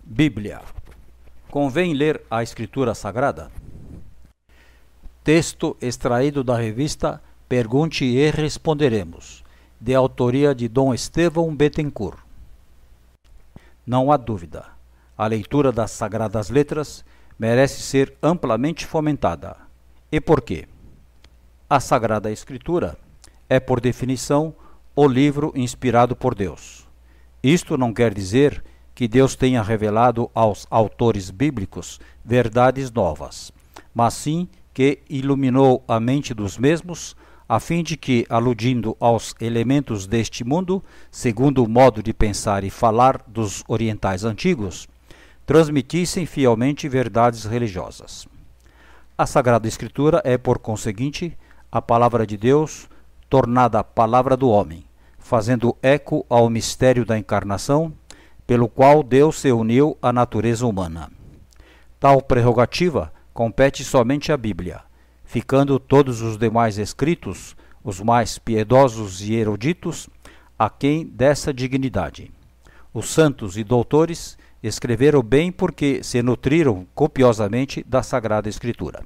Bíblia. Convém ler a Escritura Sagrada? Texto extraído da revista Pergunte e Responderemos, de autoria de Dom Estevão Bettencourt. Não há dúvida, a leitura das Sagradas Letras merece ser amplamente fomentada. E por quê? A Sagrada Escritura é, por definição, o livro inspirado por Deus. Isto não quer dizer que Deus tenha revelado aos autores bíblicos verdades novas, mas sim que iluminou a mente dos mesmos, a fim de que, aludindo aos elementos deste mundo, segundo o modo de pensar e falar dos orientais antigos, transmitissem fielmente verdades religiosas. A Sagrada Escritura é, por conseguinte, a palavra de Deus tornada a palavra do homem, fazendo eco ao mistério da encarnação, pelo qual Deus se uniu à natureza humana. Tal prerrogativa compete somente à Bíblia, ficando todos os demais escritos, os mais piedosos e eruditos, aquém dessa dignidade. Os santos e doutores escreveram bem porque se nutriram copiosamente da Sagrada Escritura.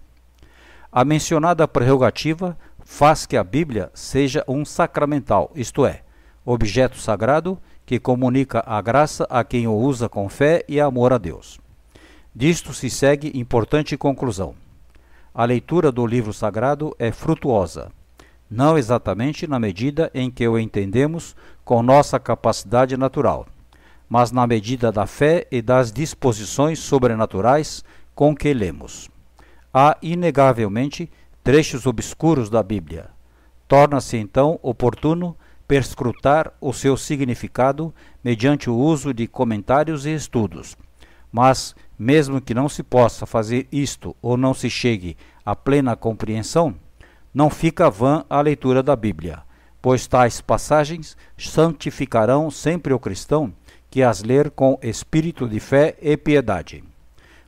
A mencionada prerrogativa faz que a Bíblia seja um sacramental, isto é, objeto sagrado que comunica a graça a quem o usa com fé e amor a Deus. Disto se segue importante conclusão. A leitura do livro sagrado é frutuosa, não exatamente na medida em que o entendemos com nossa capacidade natural, mas na medida da fé e das disposições sobrenaturais com que lemos. Há, inegavelmente, trechos obscuros da Bíblia. Torna-se, então, oportuno perscrutar o seu significado mediante o uso de comentários e estudos. Mas, mesmo que não se possa fazer isto ou não se chegue à plena compreensão, não fica vã a leitura da Bíblia, pois tais passagens santificarão sempre o cristão que as ler com espírito de fé e piedade,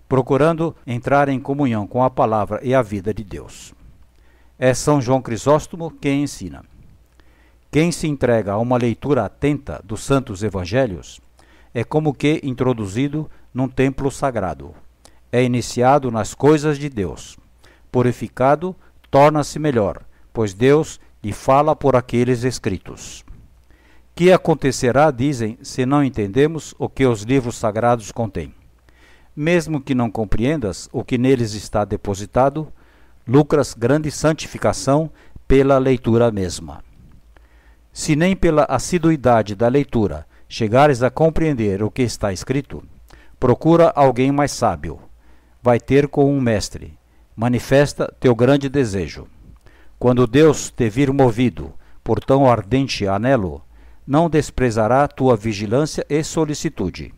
procurando entrar em comunhão com a palavra e a vida de Deus. É São João Crisóstomo quem ensina: quem se entrega a uma leitura atenta dos santos evangelhos é como que introduzido num templo sagrado. É iniciado nas coisas de Deus. Purificado, torna-se melhor, pois Deus lhe fala por aqueles escritos. Que acontecerá, dizem, se não entendemos o que os livros sagrados contêm? Mesmo que não compreendas o que neles está depositado, lucras grande santificação pela leitura mesma. Se nem pela assiduidade da leitura chegares a compreender o que está escrito, procura alguém mais sábio. Vai ter com um mestre. Manifesta teu grande desejo. Quando Deus te vir movido por tão ardente anelo, não desprezará tua vigilância e solicitude.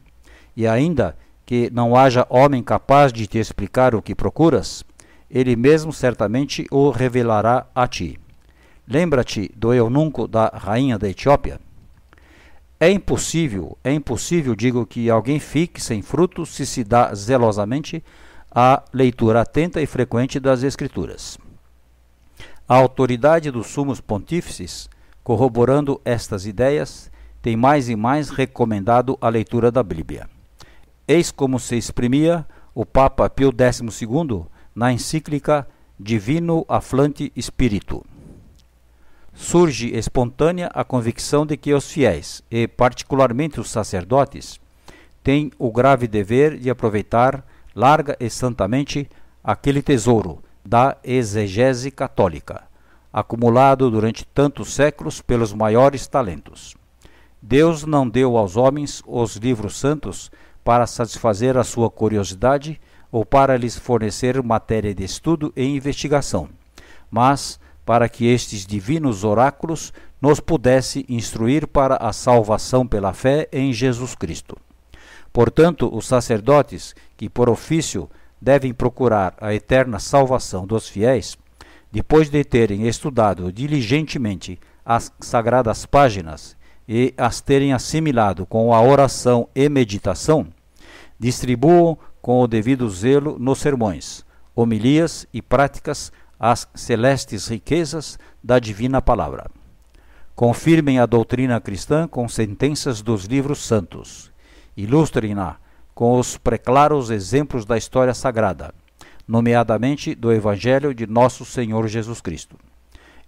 E ainda que não haja homem capaz de te explicar o que procuras, ele mesmo certamente o revelará a ti. Lembra-te do eunuco da rainha da Etiópia? É impossível, digo, que alguém fique sem fruto se dá zelosamente à leitura atenta e frequente das Escrituras. A autoridade dos sumos pontífices, corroborando estas ideias, tem mais e mais recomendado a leitura da Bíblia. Eis como se exprimia o Papa Pio XII na encíclica Divino Afflante Spiritu. Surge espontânea a convicção de que os fiéis, e particularmente os sacerdotes, têm o grave dever de aproveitar larga e santamente aquele tesouro da exegese católica, acumulado durante tantos séculos pelos maiores talentos. Deus não deu aos homens os livros santos para satisfazer a sua curiosidade ou para lhes fornecer matéria de estudo e investigação, mas para que estes divinos oráculos nos pudesse instruir para a salvação pela fé em Jesus Cristo. Portanto, os sacerdotes, que por ofício devem procurar a eterna salvação dos fiéis, depois de terem estudado diligentemente as sagradas páginas e as terem assimilado com a oração e meditação, distribuam com o devido zelo nos sermões, homilias e práticas as celestes riquezas da divina palavra. Confirmem a doutrina cristã com sentenças dos livros santos. Ilustrem-na com os preclaros exemplos da história sagrada, nomeadamente do Evangelho de Nosso Senhor Jesus Cristo.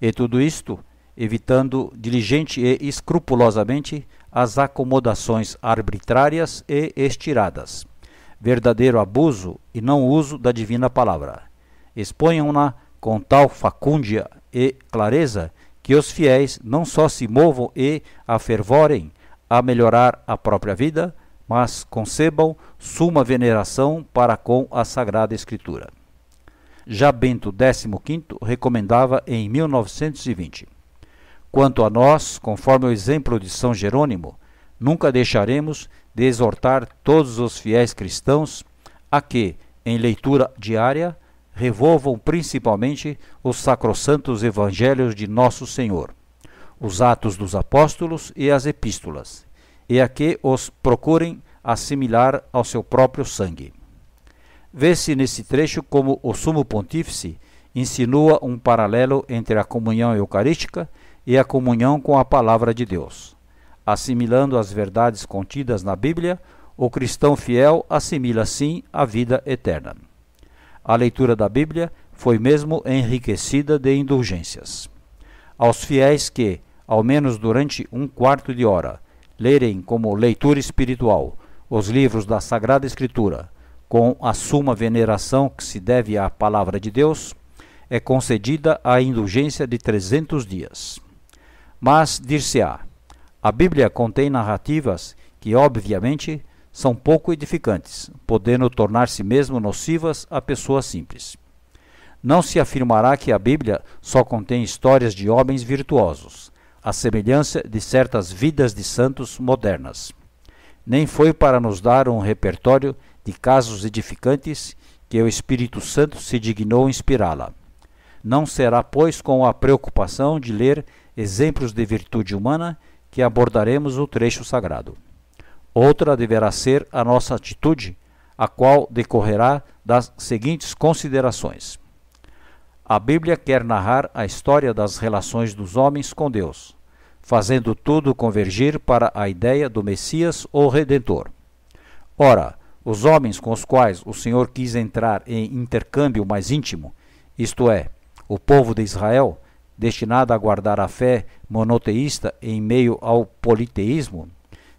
E tudo isto evitando diligente e escrupulosamente as acomodações arbitrárias e estiradas, verdadeiro abuso e não uso da divina palavra. Exponham-na com tal facúndia e clareza que os fiéis não só se movam e afervorem a melhorar a própria vida, mas concebam suma veneração para com a Sagrada Escritura. Já Bento XV recomendava em 1920: quanto a nós, conforme o exemplo de São Jerônimo, nunca deixaremos de exortar todos os fiéis cristãos a que, em leitura diária, revolvam principalmente os sacrossantos evangelhos de Nosso Senhor, os Atos dos Apóstolos e as Epístolas, e a que os procurem assimilar ao seu próprio sangue. Vê-se nesse trecho como o Sumo Pontífice insinua um paralelo entre a comunhão eucarística e a comunhão com a Palavra de Deus. Assimilando as verdades contidas na Bíblia, o cristão fiel assimila assim a vida eterna. A leitura da Bíblia foi mesmo enriquecida de indulgências. Aos fiéis que, ao menos durante um quarto de hora, lerem como leitura espiritual os livros da Sagrada Escritura, com a suma veneração que se deve à Palavra de Deus, é concedida a indulgência de 300 dias. Mas, dir-se-á, a Bíblia contém narrativas que, obviamente, são pouco edificantes, podendo tornar-se mesmo nocivas a pessoas simples. Não se afirmará que a Bíblia só contém histórias de homens virtuosos, à semelhança de certas vidas de santos modernas. Nem foi para nos dar um repertório de casos edificantes que o Espírito Santo se dignou inspirá-la. Não será, pois, com a preocupação de ler exemplos de virtude humana que abordaremos o trecho sagrado. Outra deverá ser a nossa atitude, a qual decorrerá das seguintes considerações. A Bíblia quer narrar a história das relações dos homens com Deus, fazendo tudo convergir para a ideia do Messias ou Redentor. Ora, os homens com os quais o Senhor quis entrar em intercâmbio mais íntimo, isto é, o povo de Israel, destinado a guardar a fé monoteísta em meio ao politeísmo,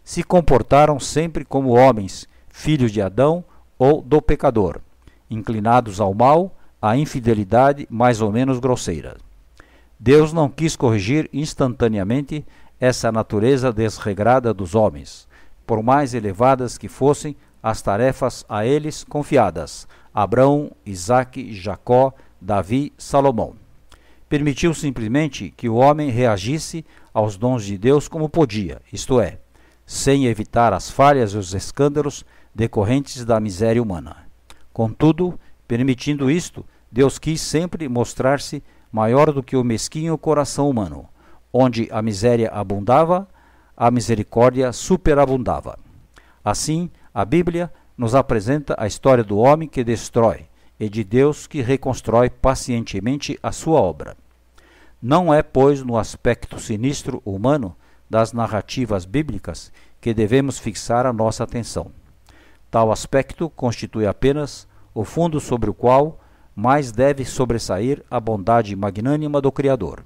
se comportaram sempre como homens, filhos de Adão ou do pecador, inclinados ao mal, à infidelidade mais ou menos grosseira. Deus não quis corrigir instantaneamente essa natureza desregrada dos homens, por mais elevadas que fossem as tarefas a eles confiadas, Abraão, Isaque, Jacó, Davi, Salomão. Permitiu simplesmente que o homem reagisse aos dons de Deus como podia, isto é, sem evitar as falhas e os escândalos decorrentes da miséria humana. Contudo, permitindo isto, Deus quis sempre mostrar-se maior do que o mesquinho coração humano, onde a miséria abundava, a misericórdia superabundava. Assim, a Bíblia nos apresenta a história do homem que destrói e de Deus que reconstrói pacientemente a sua obra. Não é, pois, no aspecto sinistro humano das narrativas bíblicas que devemos fixar a nossa atenção. Tal aspecto constitui apenas o fundo sobre o qual mais deve sobressair a bondade magnânima do Criador.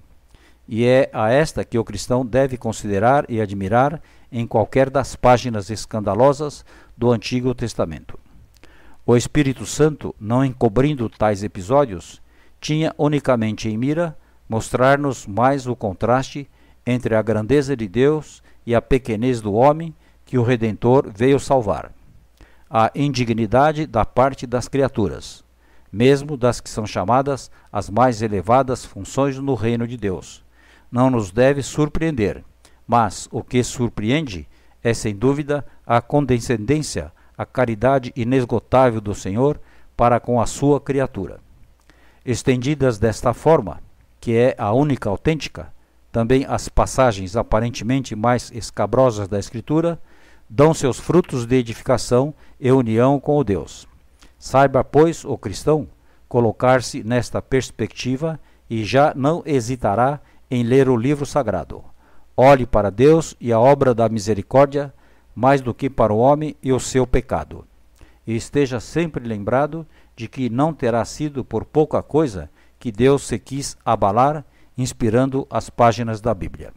E é a esta que o cristão deve considerar e admirar em qualquer das páginas escandalosas do Antigo Testamento. O Espírito Santo, não encobrindo tais episódios, tinha unicamente em mira mostrar-nos mais o contraste entre a grandeza de Deus e a pequenez do homem que o Redentor veio salvar. A indignidade da parte das criaturas, mesmo das que são chamadas as mais elevadas funções no reino de Deus, não nos deve surpreender, mas o que surpreende é, sem dúvida, a condescendência, a caridade inesgotável do Senhor para com a sua criatura. Estendidas desta forma, que é a única autêntica, também as passagens aparentemente mais escabrosas da Escritura dão seus frutos de edificação e união com o Deus. Saiba, pois, o cristão colocar-se nesta perspectiva e já não hesitará em ler o livro sagrado. Olhe para Deus e a obra da misericórdia mais do que para o homem e o seu pecado. e esteja sempre lembrado de que não terá sido por pouca coisa que Deus se quis abalar, inspirando as páginas da Bíblia.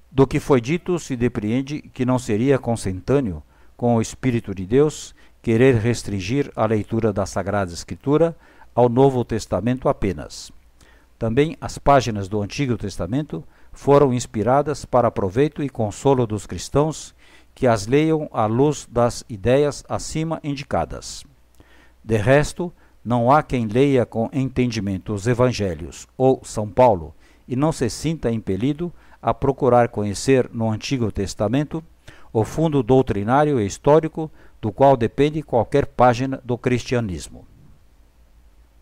Do que foi dito, se depreende que não seria consentâneo com o Espírito de Deus querer restringir a leitura da Sagrada Escritura ao Novo Testamento apenas. Também as páginas do Antigo Testamento foram inspiradas para proveito e consolo dos cristãos que as leiam à luz das ideias acima indicadas. De resto, não há quem leia com entendimento os Evangelhos ou São Paulo e não se sinta impelido a procurar conhecer no Antigo Testamento o fundo doutrinário e histórico do qual depende qualquer página do cristianismo.